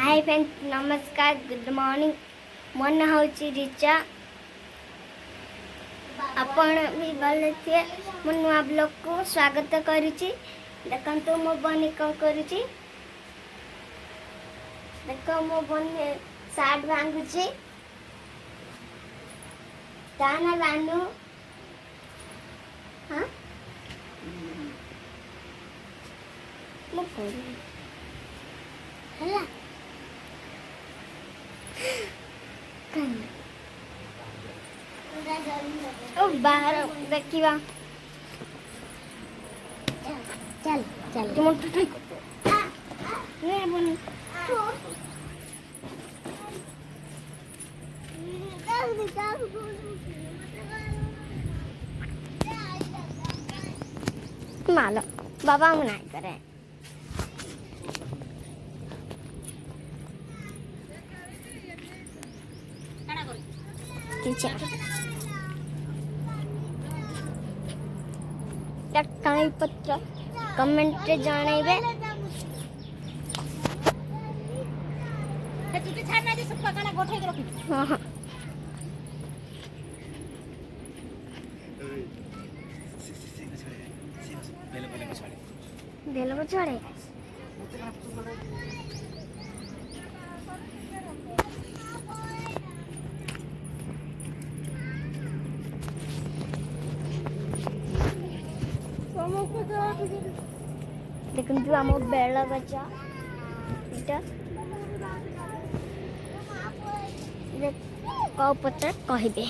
hi friends नमस्कार good morning मो ना हूँ रिचा आपण भी भले थे मो नुआ ब्लॉग को स्वागत करुच्ची देखो मो बनी कौन करुच्ची देख मो बनी सार्ट भांगुची ताना बानू हाँ मो करू हला ओ बाहर देखिवा चल चल तुम ठीक ने बनी मालो बाबा मना करे काई पत्र कमेंट रे जणाइबे हे तुझे छाड़ ना जे सब पकाना गोठे के रखी हां हां देलो छोड़े देखु आम बेल गच कौ पचार कहे